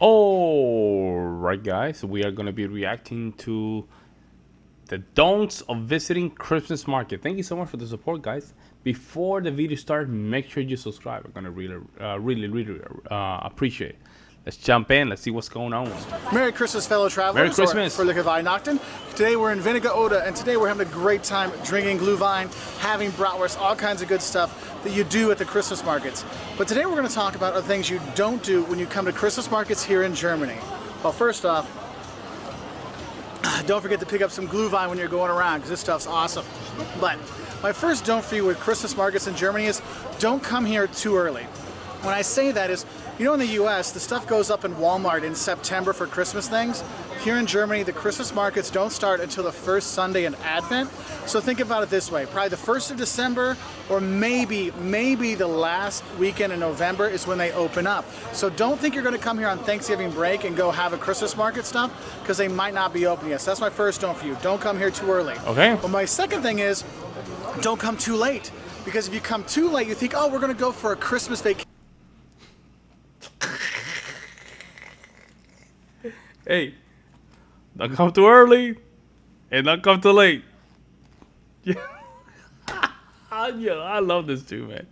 Alright guys, we are going to be reacting to the don'ts of visiting Christmas market. Thank you so much for the support, guys. Before the video starts, make sure you subscribe. I'm going to really appreciate it. Let's jump in. Let's see what's going on. Merry Christmas, fellow travelers. Merry Christmas. For Weihnachten. Today we're in Weniger, and today we're having a great time drinking Glühwein, having bratwurst, all kinds of good stuff that you do at the Christmas markets. But today we're going to talk about the things you don't do when you come to Christmas markets here in Germany. Well, first off, don't forget to pick up some Glühwein when you're going around, because this stuff's awesome. But my first don't for you with Christmas markets in Germany is don't come here too early. When I say that is, you know, in the US, the stuff goes up in Walmart in September for Christmas things. Here in Germany, the Christmas markets don't start until the first Sunday in Advent. So think about it this way, probably the 1st of December or maybe the last weekend in November is when they open up. So don't think you're gonna come here on Thanksgiving break and go have a Christmas market stuff, because they might not be open yet. So that's my first don't for you. Don't come here too early. Okay. But my second thing is, don't come too late. Because if you come too late, you think, oh, we're gonna go for a Christmas vacation. Hey, don't come too early and don't come too late. Yeah, I love this too, man.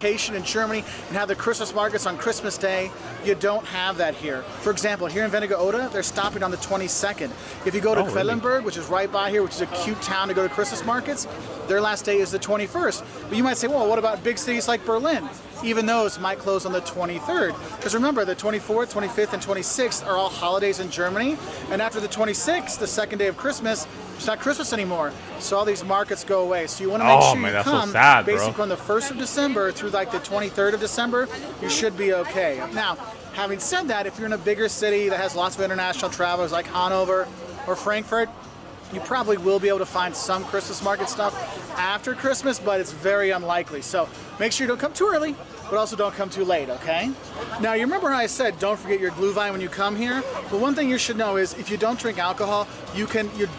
In Germany and have the Christmas markets on Christmas Day. You don't have that here. For example, here in Weniger, they're stopping on the 22nd. If you go to Quellenberg, which is right by here, which is a cute town to go to Christmas markets, their last day is the 21st. But you might say, well, what about big cities like Berlin? Even those might close on the 23rd. Because remember, the 24th, 25th, and 26th are all holidays in Germany. And after the 26th, the second day of Christmas, it's not Christmas anymore. So all these markets go away. So you want to make sure you come so sad, basically on the 1st of December through like the 23rd of December, you should be okay. Now, having said that, if you're in a bigger city that has lots of international travelers like Hanover or Frankfurt, you probably will be able to find some Christmas market stuff after Christmas, but it's very unlikely. So make sure you don't come too early, but also don't come too late, okay? Now, you remember how I said don't forget your Glühwein when you come here? But one thing you should know is if you don't drink alcohol, you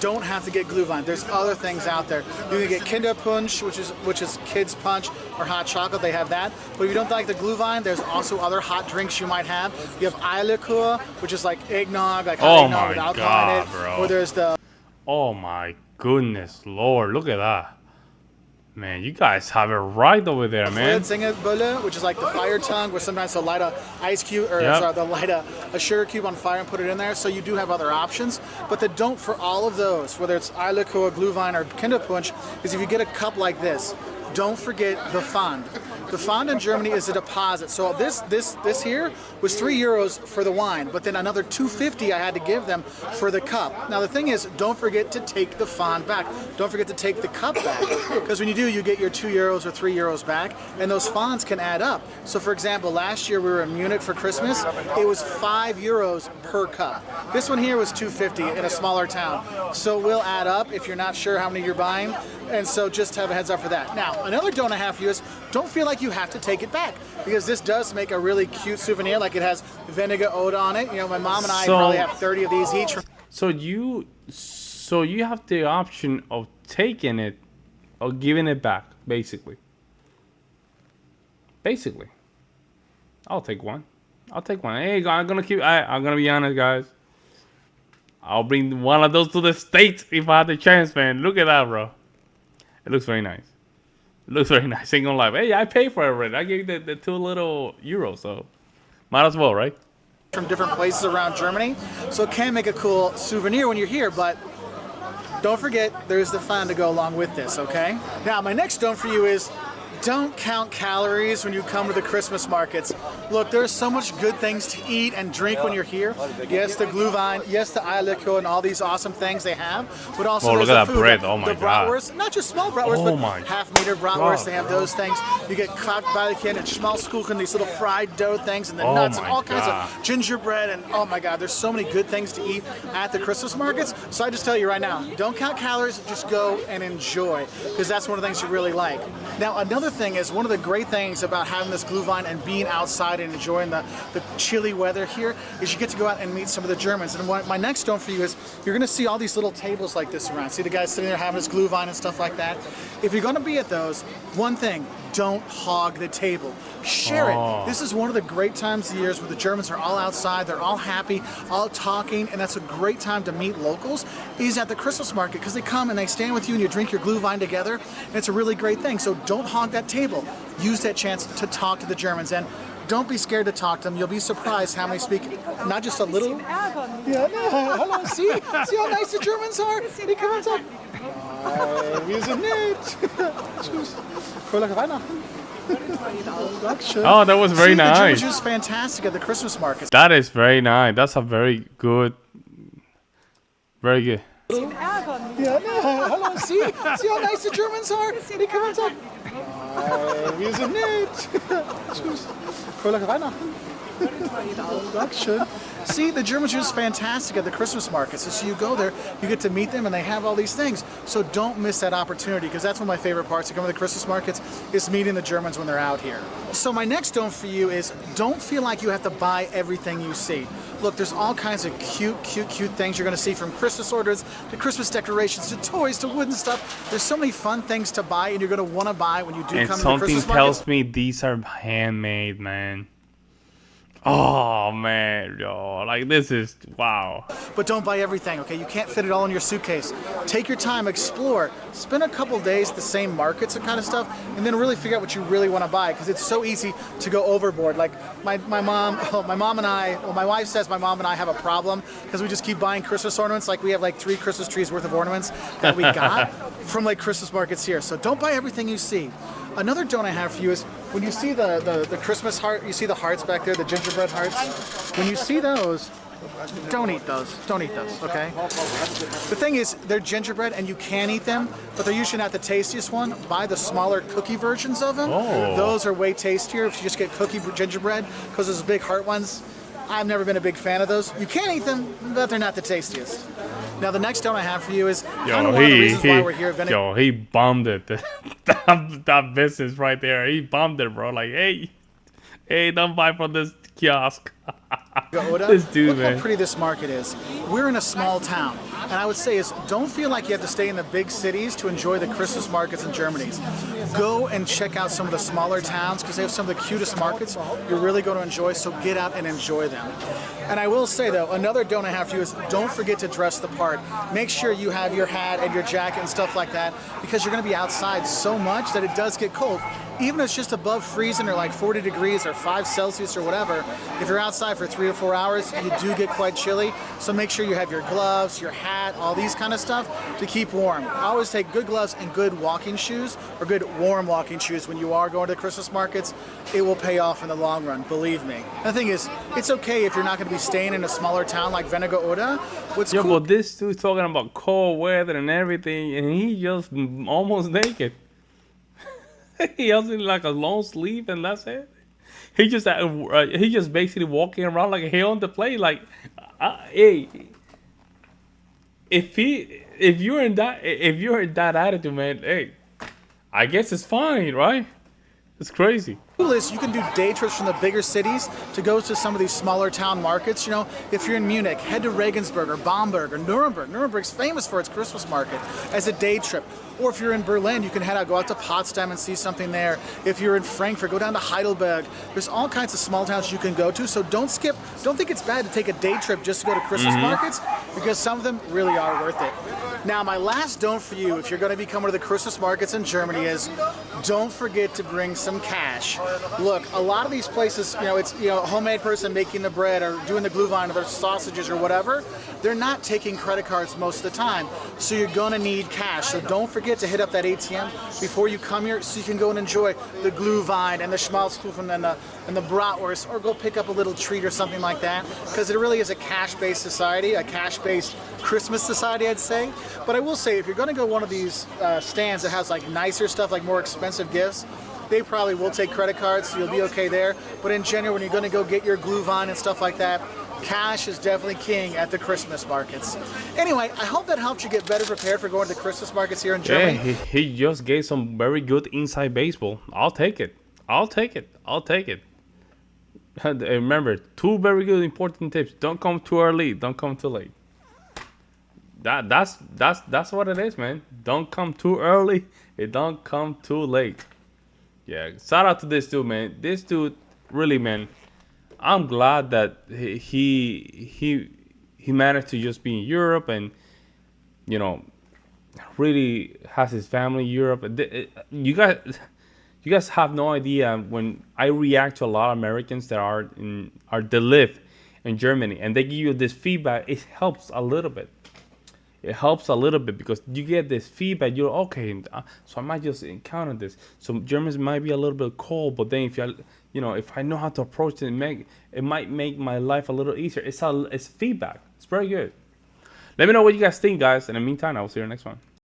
don't have to get Glühwein. There's other things out there. You can get Kinderpunsch, which is kids punch, or hot chocolate, they have that. But if you don't like the Glühwein, there's also other hot drinks you might have. You have Eierlikör, which is like eggnog, like hot eggnog with alcohol in it. Bro. Or there's the Oh my goodness, Lord, look at that. Man, you guys have it right over there, man. Bulle, which is like the fire tongue, where sometimes they'll light a ice cube, or sorry, they'll light a sugar cube on fire and put it in there. So you do have other options. But the don't for all of those, whether it's Eierlikör, Glühwein, or Kinderpunsch, is if you get a cup like this, don't forget the Pfand. The Pfand in Germany is a deposit. So this here was €3 for the wine, but then another $2.50 I had to give them for the cup. Now the thing is, don't forget to take the Pfand back. Don't forget to take the cup back, because when you do, you get your €2 or €3 back, and those Pfands can add up. So for example, last year we were in Munich for Christmas. It was €5 per cup. This one here was $2.50 in a smaller town. So it will add up if you're not sure how many you're buying. And so just have a heads up for that. Now, another don't I have for you is don't feel like you have to take it back, because this does make a really cute souvenir. Like it has Weniger on it. You know, my mom and I probably have 30 of these each. So you have the option of taking it or giving it back, basically. Basically. I'll take one. I'll take one. Hey, I'm gonna be honest, guys. I'll bring one of those to the States if I had the chance, man. Look at that, bro. It looks very nice. It looks very nice. Ain't gonna lie. Hey, I paid for it already. I gave the 2 little euros, so might as well, right? From different places around Germany, so it can make a cool souvenir when you're here, but don't forget there's the Pfand to go along with this, okay? Now, my next don't for you is don't count calories when you come to the Christmas markets. Look, there's so much good things to eat and drink when you're here. Yes, the Glühwein, yes, the Eierlikör, and all these awesome things they have. But also look at that bread. Oh my God. Bratwurst, not just small bratwurst, but half-meter bratwurst. They have those things. You get Krautbällchen and Schmalzkuchen, these little fried dough things, and the nuts and all kinds of gingerbread. And oh my God, there's so many good things to eat at the Christmas markets. So I just tell you right now, don't count calories, just go and enjoy, because that's one of the things you really like. Now, another thing is, one of the great things about having this Glühwein and being outside and enjoying the chilly weather here is you get to go out and meet some of the Germans. And my next don't for you is you're going to see all these little tables like this around. See the guys sitting there having his Glühwein and stuff like that. If you're going to be at those, one thing, don't hog the table. Share it. This is one of the great times of the years where the Germans are all outside, they're all happy, all talking, and that's a great time to meet locals, is at the Christmas market, because they come and they stand with you and you drink your Glühwein together, and it's a really great thing. So don't hog that table. Use that chance to talk to the Germans, and don't be scared to talk to them. You'll be surprised how many speak, not just a little. Yeah, no, hello, see how nice the Germans are? They come and talk. Wir sind nett. Tschüss. Fröhliche Weihnachten. Oh, that was very nice. The Germans are just fantastic at the Christmas markets. That is very nice. That's a very good. Very good. Yeah, no, hello, see how nice the Germans are? They come and talk. Wir sind nett. Tschüss. Fröhliche Weihnachten. Dankeschön. See, the Germans are just fantastic at the Christmas markets. So you go there, you get to meet them, and they have all these things. So don't miss that opportunity, because that's one of my favorite parts of coming to the Christmas markets, is meeting the Germans when they're out here. So my next don't for you is, don't feel like you have to buy everything you see. Look, there's all kinds of cute things you're going to see, from Christmas orders to Christmas decorations to toys to wooden stuff. There's so many fun things to buy, and you're going to want to buy when you do come to the Christmas markets. And something tells me these are handmade, man. Oh man, yo, like this is wow. But don't buy everything, okay? You can't fit it all in your suitcase. Take your time, explore, spend a couple days at the same markets and kind of stuff, and then really figure out what you really want to buy, because it's so easy to go overboard. Like my mom and I, well, my wife says my mom and I have a problem because we just keep buying Christmas ornaments. Like we have like 3 Christmas trees worth of ornaments that we got from like Christmas markets here. So don't buy everything you see. Another don't I have for you is, when you see the Christmas heart, you see the hearts back there, the gingerbread hearts. When you see those, don't eat those. Don't eat those, okay? The thing is, they're gingerbread and you can eat them, but they're usually not the tastiest one. Buy the smaller cookie versions of them. Oh. Those are way tastier if you just get cookie gingerbread, because those big heart ones, I've never been a big fan of those. You can eat them, but they're not the tastiest. Now, the next don't I have for you is kind of one of the reasons why we're here. He bombed it. that business right there. He bombed it, bro. Like, hey, don't buy from this kiosk. This dude, look how pretty this market is. We're in a small town, and I would say is, don't feel like you have to stay in the big cities to enjoy the Christmas markets in Germany. Go and check out some of the smaller towns, because they have some of the cutest markets you're really going to enjoy, so get out and enjoy them. And I will say, though, another don't I have for you is, don't forget to dress the part. Make sure you have your hat and your jacket and stuff like that, because you're going to be outside so much that it does get cold. Even if it's just above freezing, or like 40 degrees or 5 Celsius or whatever, if you're outside for 3 or 4 hours, you do get quite chilly. So make sure you have your gloves, your hat, all these kind of stuff to keep warm. I always take good gloves and good walking shoes, or good warm walking shoes when you are going to the Christmas markets. It will pay off in the long run, believe me. The thing is, it's okay if you're not going to be staying in a smaller town like Vennegoda. What's cool? But this dude's talking about cold weather and everything, and he just almost naked. He has like a long sleeve, and that's it. He just basically walking around like hell on the plane. Like, hey, if you're in that attitude, man, hey, I guess it's fine, right? It's crazy. Is you can do day trips from the bigger cities to go to some of these smaller town markets. You know, if you're in Munich, head to Regensburg or Bamberg or Nuremberg. Nuremberg's famous for its Christmas market as a day trip. Or if you're in Berlin, you can go out to Potsdam and see something there. If you're in Frankfurt, go down to Heidelberg. There's all kinds of small towns you can go to. So don't think it's bad to take a day trip just to go to Christmas markets, because some of them really are worth it. Now, my last don't for you, if you're going to be coming to the Christmas markets in Germany, is don't forget to bring some cash. Look, a lot of these places, it's a homemade person making the bread or doing the Glühwein or their sausages or whatever. They're not taking credit cards most of the time, so you're going to need cash. So don't forget to hit up that ATM before you come here, so you can go and enjoy the Glühwein and the Schmalzkuchen and the Bratwurst, or go pick up a little treat or something like that, because it really is a cash-based society, a cash-based Christmas society, I'd say. But I will say, if you're going to go one of these stands that has like nicer stuff, like more expensive gifts, they probably will take credit cards, so you'll be okay there. But in general, when you're going to go get your Glühwein and stuff like that, cash is definitely king at the Christmas markets. Anyway, I hope that helped you get better prepared for going to the Christmas markets here in Germany. Yeah, he just gave some very good inside baseball. I'll take it. Remember, 2 very good important tips. Don't come too early. Don't come too late. That's what it is, man. Don't come too early. Don't come too late. Yeah, shout out to this dude, man. This dude, really, man. I'm glad that he managed to just be in Europe and you know really has his family in Europe. You guys have no idea when I react to a lot of Americans that they live in Germany and they give you this feedback. It helps a little bit. It helps a little bit because you get this feedback. You're okay, so I might just encounter this. So Germans might be a little bit cold, but then if I know how to approach it, it might make my life a little easier. It's feedback. It's very good. Let me know what you guys think, guys. In the meantime, I will see you in the next one.